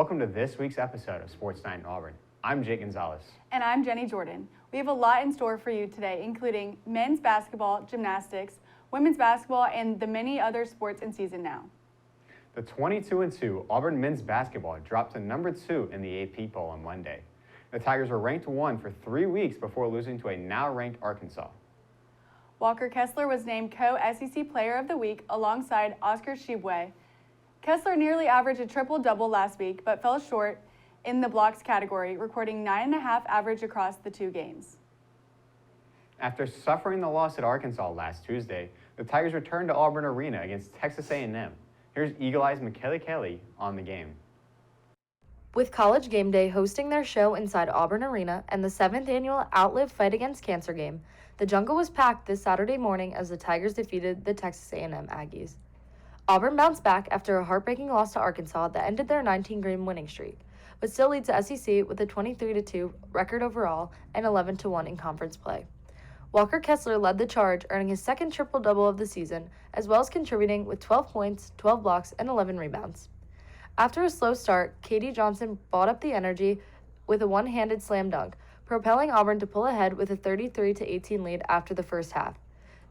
Welcome to this week's episode of Sports Night in Auburn. I'm Jake Gonzalez. And I'm Jenny Jordan. We have a lot in store for you today, including men's basketball, gymnastics, women's basketball, and the many other sports in season now. The 22-2 Auburn men's basketball dropped to number 2 in the AP poll on Monday. The Tigers were ranked 1 for 3 weeks before losing to a now-ranked Arkansas. Walker Kessler was named co-SEC Player of the Week alongside Oscar Tshiebwe. Kessler nearly averaged a triple-double last week, but fell short in the blocks category, recording 9.5 average across the 2 games. After suffering the loss at Arkansas last Tuesday, the Tigers returned to Auburn Arena against Texas A&M. Here's Eagle Eye's Michaela Kelly on the game. With College Game Day hosting their show inside Auburn Arena and the 7th annual Outlive Fight Against Cancer game, the jungle was packed this Saturday morning as the Tigers defeated the Texas A&M Aggies. Auburn bounced back after a heartbreaking loss to Arkansas that ended their 19-game winning streak, but still leads the SEC with a 23-2 record overall and 11-1 in conference play. Walker Kessler led the charge, earning his second triple-double of the season, as well as contributing with 12 points, 12 blocks, and 11 rebounds. After a slow start, Katie Johnson brought up the energy with a one-handed slam dunk, propelling Auburn to pull ahead with a 33-18 lead after the first half.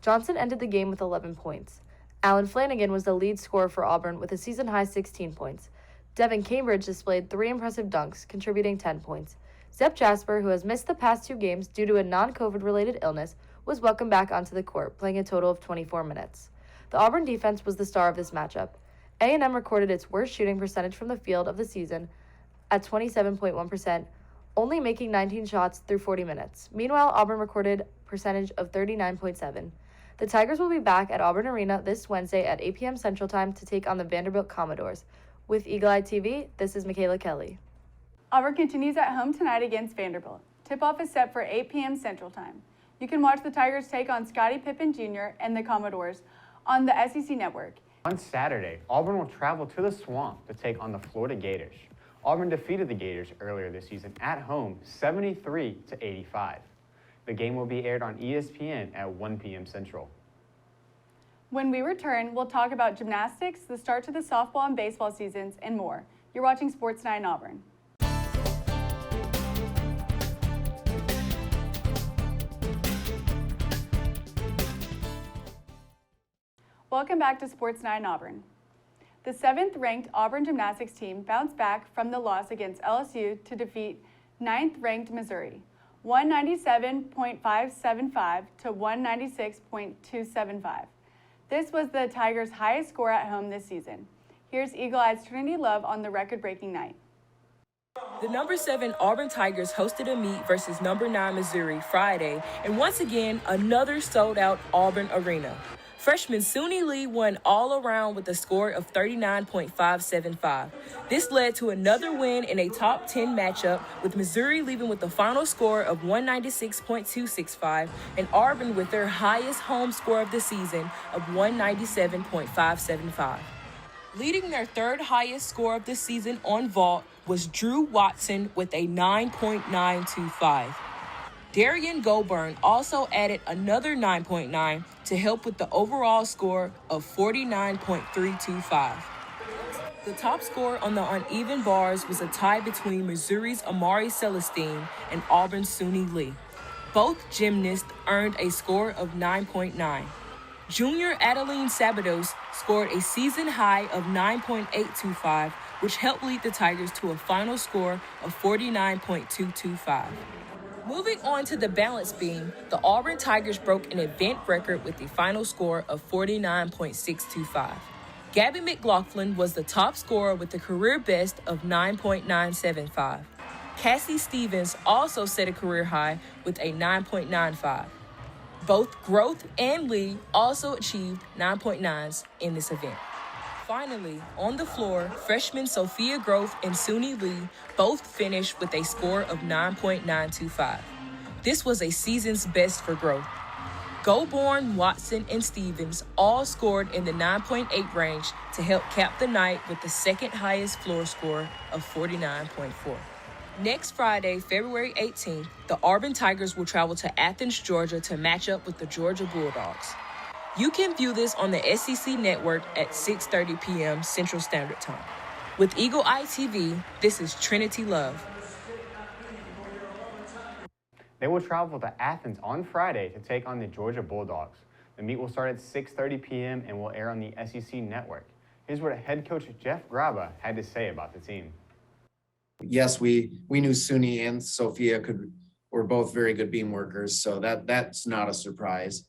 Johnson ended the game with 11 points. Alan Flanagan was the lead scorer for Auburn with a season-high 16 points. Devin Cambridge displayed 3 impressive dunks, contributing 10 points. Zep Jasper, who has missed the past 2 games due to a non-COVID-related illness, was welcomed back onto the court, playing a total of 24 minutes. The Auburn defense was the star of this matchup. A&M recorded its worst shooting percentage from the field of the season at 27.1%, only making 19 shots through 40 minutes. Meanwhile, Auburn recorded a percentage of 39.7%. The Tigers will be back at Auburn Arena this Wednesday at 8 p.m. Central Time to take on the Vanderbilt Commodores. With Eagle Eye TV, this is Michaela Kelly. Auburn continues at home tonight against Vanderbilt. Tip-off is set for 8 p.m. Central Time. You can watch the Tigers take on Scottie Pippen Jr. and the Commodores on the SEC Network. On Saturday, Auburn will travel to the Swamp to take on the Florida Gators. Auburn defeated the Gators earlier this season at home 73-85. The game will be aired on ESPN at 1 p.m. Central. When we return, we'll talk about gymnastics, the start to the softball and baseball seasons, and more. You're watching Sports Night in Auburn. Welcome back to Sports Night in Auburn. The 7th-ranked Auburn gymnastics team bounced back from the loss against LSU to defeat 9th-ranked Missouri, 197.575 to 196.275. This was the Tigers' highest score at home this season. Here's Eagle Eye's Trinity Love on the record-breaking night. The number 7 Auburn Tigers hosted a meet versus number 9 Missouri Friday, and once again, another sold-out Auburn arena. Freshman Suni Lee won all around with a score of 39.575. This led to another win in a top 10 matchup, with Missouri leaving with a final score of 196.265 and Auburn with their highest home score of the season of 197.575. Leading their 3rd highest score of the season on vault was Drew Watson with a 9.925. Darian Goburn also added another 9.9 to help with the overall score of 49.325. The top score on the uneven bars was a tie between Missouri's Amari Celestine and Auburn's Suni Lee. Both gymnasts earned a score of 9.9. Junior Adeline Sabados scored a season high of 9.825, which helped lead the Tigers to a final score of 49.225. Moving on to the balance beam, the Auburn Tigers broke an event record with a final score of 49.625. Gabby McLaughlin was the top scorer with a career best of 9.975. Cassie Stevens also set a career high with a 9.95. Both Groth and Lee also achieved 9.9s in this event. Finally, on the floor, freshmen Sophia Groth and Suni Lee both finished with a score of 9.925. This was a season's best for Groth. Goborn, Watson, and Stevens all scored in the 9.8 range to help cap the night with the second highest floor score of 49.4. Next Friday, February 18th, the Auburn Tigers will travel to Athens, Georgia to match up with the Georgia Bulldogs. You can view this on the SEC Network at 6:30 p.m. Central Standard Time. With Eagle Eye TV, this is Trinity Love. They will travel to Athens on Friday to take on the Georgia Bulldogs. The meet will start at 6:30 p.m. and will air on the SEC network. Here's what head coach Jeff Graba had to say about the team. Yes, we knew Suni and Sophia were both very good beam workers, so that's not a surprise.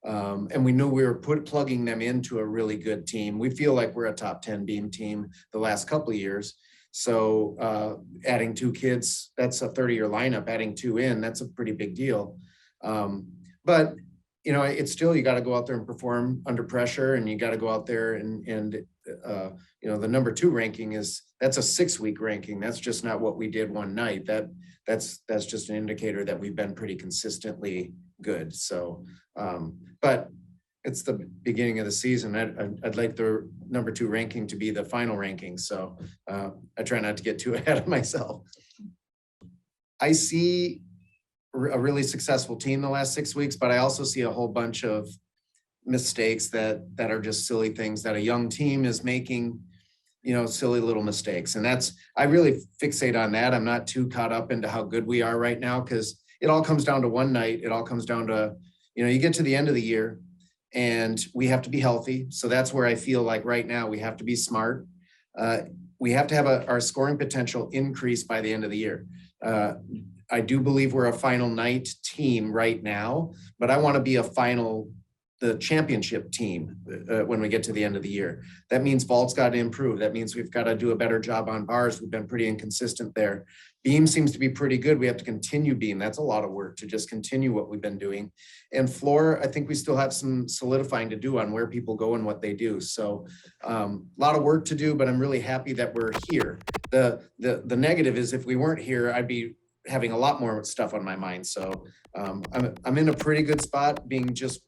And we knew we were plugging them into a really good team. We feel like we're a top 10 beam team the last couple of years. So adding 2 kids, that's a 30-year lineup. Adding 2 in, that's a pretty big deal. But you know, it's still, you got to go out there and perform under pressure, and you got to go out there and you know, the number 2 ranking that's a 6-week ranking. That's just not what we did one night. That's just an indicator that we've been pretty consistently good. So, but it's the beginning of the season. I'd like the number 2 ranking to be the final ranking. So I try not to get too ahead of myself. I see a really successful team the last 6 weeks, but I also see a whole bunch of mistakes that are just silly things that a young team is making, you know, silly little mistakes. And I really fixate on that. I'm not too caught up into how good we are right now, because it all comes down to one night. It all comes down to, you know, you get to the end of the year and we have to be healthy. So that's where I feel like right now we have to be smart. We have to have our scoring potential increase by the end of the year. I do believe we're a final night team right now, but I want to be the championship team when we get to the end of the year. That means vault's got to improve. That means we've got to do a better job on bars. We've been pretty inconsistent there. Beam seems to be pretty good. We have to continue beam. That's a lot of work to just continue what we've been doing. And floor, I think we still have some solidifying to do on where people go and what they do. So a lot of work to do, but I'm really happy that we're here. The negative is if we weren't here, I'd be having a lot more stuff on my mind. So I'm in a pretty good spot, being just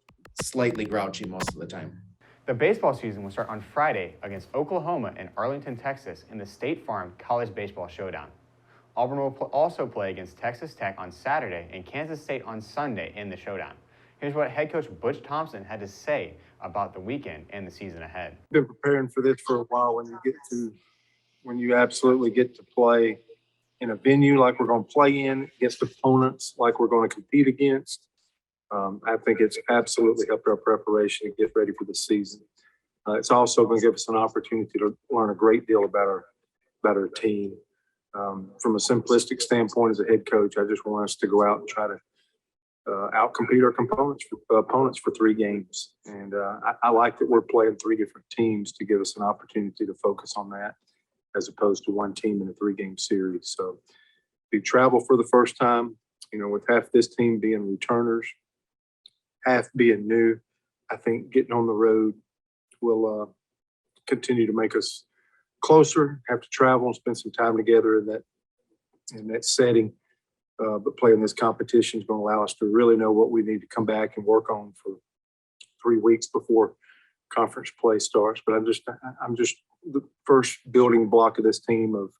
slightly grouchy most of the time. The baseball season will start on Friday against Oklahoma and Arlington, Texas in the State Farm College Baseball Showdown. Auburn will also play against Texas Tech on Saturday and Kansas State on Sunday in the Showdown. Here's what head coach Butch Thompson had to say about the weekend and the season ahead. Been preparing for this for a while. When you absolutely get to play in a venue like we're going to play in, against opponents like we're going to compete against, I think it's absolutely helped our preparation to get ready for the season. It's also going to give us an opportunity to learn a great deal about our team. From a simplistic standpoint, as a head coach, I just want us to go out and try to outcompete our opponents for 3 games. And I like that we're playing 3 different teams to give us an opportunity to focus on that, as opposed to one team in a 3-game series. So we travel for the first time, you know, with half this team being returners, half being new. I think getting on the road will continue to make us closer, have to travel and spend some time together in that setting. But playing this competition is going to allow us to really know what we need to come back and work on for 3 weeks before conference play starts. But I'm just the first building block of this team of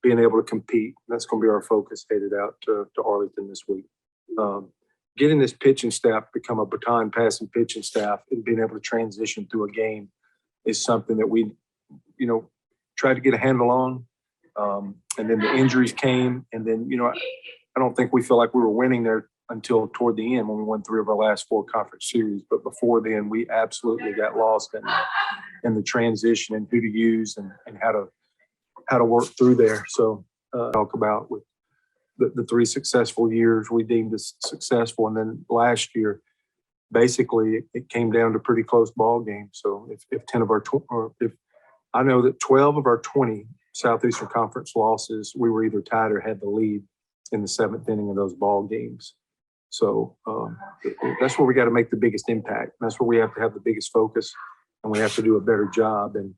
being able to compete. That's going to be our focus headed out to Arlington this week. Getting this pitching staff to become a baton passing pitching staff and being able to transition through a game is something that we, you know, tried to get a handle on. And then the injuries came, and then, you know, I don't think we feel like we were winning there until toward the end when we won 3 of our last 4 conference series. But before then, we absolutely got lost in the transition and who to use and how to work through there. So talk about with the 3 successful years we deemed as successful. And then last year, basically it came down to pretty close ball games. So if 10 of our, or if I know that 12 of our 20 Southeastern Conference losses, we were either tied or had the lead in the 7th inning of those ball games. So that's where we got to make the biggest impact. That's where we have to have the biggest focus, and we have to do a better job. And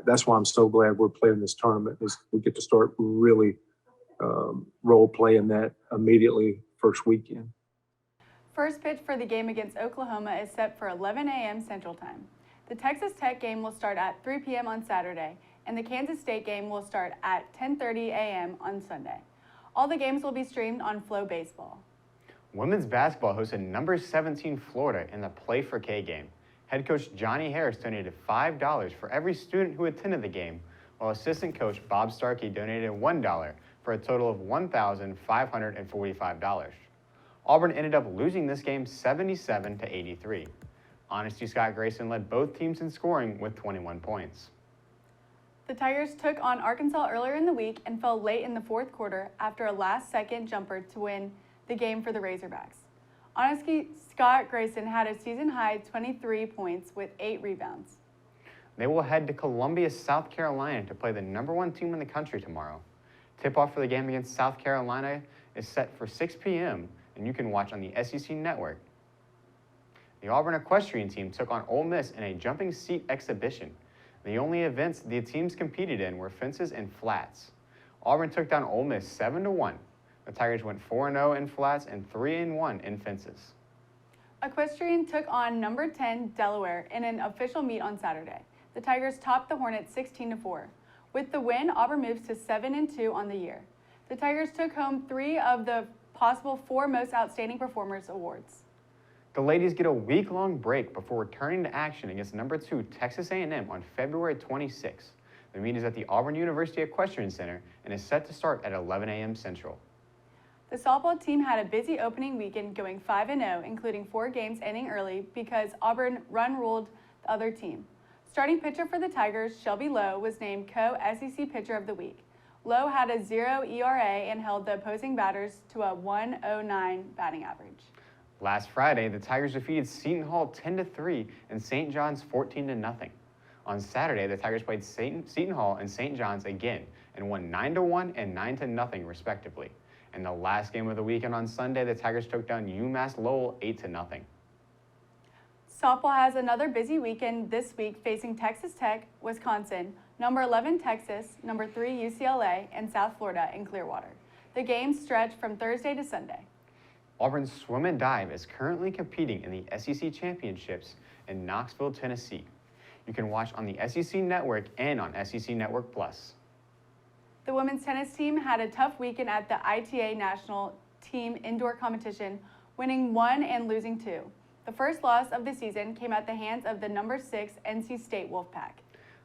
that's why I'm so glad we're playing this tournament, is we get to start really role playing that immediately first weekend. First pitch for the game against Oklahoma is set for 11 a.m. Central Time. The Texas Tech game will start at 3 p.m. on Saturday, and the Kansas State game will start at 10:30 a.m. on Sunday. All the games will be streamed on Flow Baseball. Women's basketball hosted number 17 Florida in the Play for K game. Head coach Johnny Harris donated $5 for every student who attended the game, while assistant coach Bob Starkey donated $1 for a total of $1,545. Auburn ended up losing this game 77-83. Honesty Scott Grayson led both teams in scoring with 21 points. The Tigers took on Arkansas earlier in the week and fell late in the fourth quarter after a last-second jumper to win the game for the Razorbacks. Honesty Scott Grayson had a season-high 23 points with 8 rebounds. They will head to Columbia, South Carolina to play the #1 team in the country tomorrow. Tip-off for the game against South Carolina is set for 6 p.m. and you can watch on the SEC Network. The Auburn equestrian team took on Ole Miss in a jumping seat exhibition. The only events the teams competed in were fences and flats. Auburn took down Ole Miss 7-1. The Tigers went 4-0 in flats and 3-1 in fences. Equestrian took on number 10 Delaware in an official meet on Saturday. The Tigers topped the Hornets 16-4. With the win, Auburn moves to 7-2 on the year. The Tigers took home 3 of the possible 4 Most Outstanding Performers awards. The ladies get a week-long break before returning to action against number 2 Texas A&M on February 26. The meet is at the Auburn University Equestrian Center and is set to start at 11 a.m. Central. The softball team had a busy opening weekend going 5-0, including 4 games ending early because Auburn run-ruled the other team. Starting pitcher for the Tigers, Shelby Lowe, was named co-SEC Pitcher of the Week. Lowe had a 0 ERA and held the opposing batters to a 1.09 batting average. Last Friday, the Tigers defeated Seton Hall 10-3 and St. John's 14-0. On Saturday, the Tigers played Seton Hall and St. John's again and won 9-1 and 9-0 respectively. In the last game of the weekend on Sunday, the Tigers took down UMass Lowell 8-0. Softball has another busy weekend this week facing Texas Tech, Wisconsin, number 11 Texas, number 3 UCLA, and South Florida in Clearwater. The games stretch from Thursday to Sunday. Auburn's swim and dive is currently competing in the SEC Championships in Knoxville, Tennessee. You can watch on the SEC Network and on SEC Network Plus. The women's tennis team had a tough weekend at the ITA National Team Indoor Competition, winning 1 and losing 2. The first loss of the season came at the hands of the number 6 NC State Wolfpack.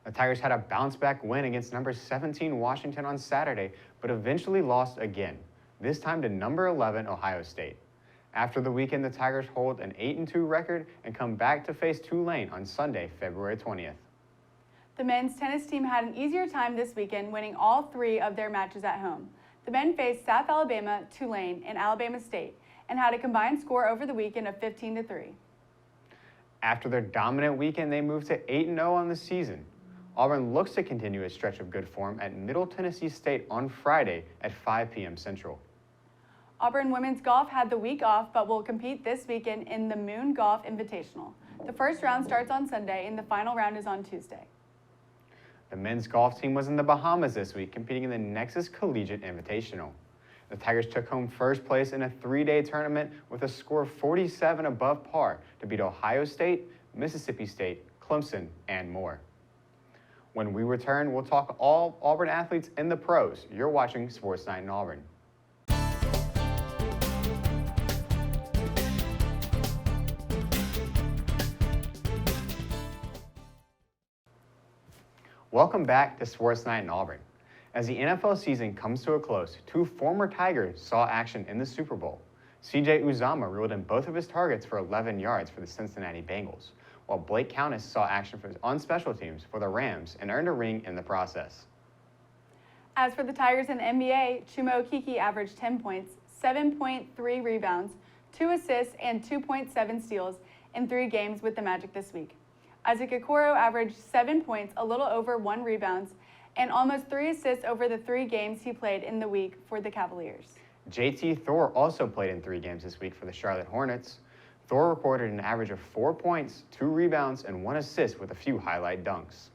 The Tigers had a bounce-back win against number 17 Washington on Saturday, but eventually lost again, this time to number 11 Ohio State. After the weekend, the Tigers hold an 8-2 record and come back to face Tulane on Sunday, February 20th. The men's tennis team had an easier time this weekend, winning all 3 of their matches at home. The men faced South Alabama, Tulane, and Alabama State, and had a combined score over the weekend of 15-3. After their dominant weekend, they moved to 8-0 on the season. Auburn looks to continue a stretch of good form at Middle Tennessee State on Friday at 5 p.m. Central. Auburn women's golf had the week off but will compete this weekend in the Moon Golf Invitational. The first round starts on Sunday and the final round is on Tuesday. The men's golf team was in the Bahamas this week, competing in the Nexus Collegiate Invitational. The Tigers took home first place in a 3-day tournament with a score of 47 above par to beat Ohio State, Mississippi State, Clemson, and more. When we return, we'll talk all Auburn athletes and the pros. You're watching Sports Night in Auburn. Welcome back to Sports Night in Auburn. As the NFL season comes to a close, 2 former Tigers saw action in the Super Bowl. C.J. Uzomah reeled in both of his targets for 11 yards for the Cincinnati Bengals, while Blake Countess saw action on special teams for the Rams and earned a ring in the process. As for the Tigers in NBA, Chuma Okeke averaged 10 points, 7.3 rebounds, 2 assists, and 2.7 steals in 3 games with the Magic this week. Isaac Okoro averaged 7 points, a little over 1 rebounds, and almost 3 assists over the 3 games he played in the week for the Cavaliers. JT Thor also played in 3 games this week for the Charlotte Hornets. Thor recorded an average of 4 points, 2 rebounds, and 1 assist with a few highlight dunks.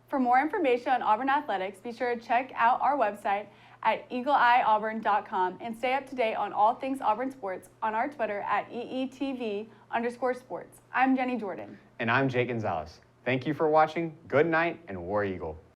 For more information on Auburn athletics, be sure to check out our website at eagleeyeauburn.com and stay up to date on all things Auburn sports on our Twitter at EETV_sports. I'm Jenny Jordan. And I'm Jake Gonzalez. Thank you for watching. Good night and War Eagle.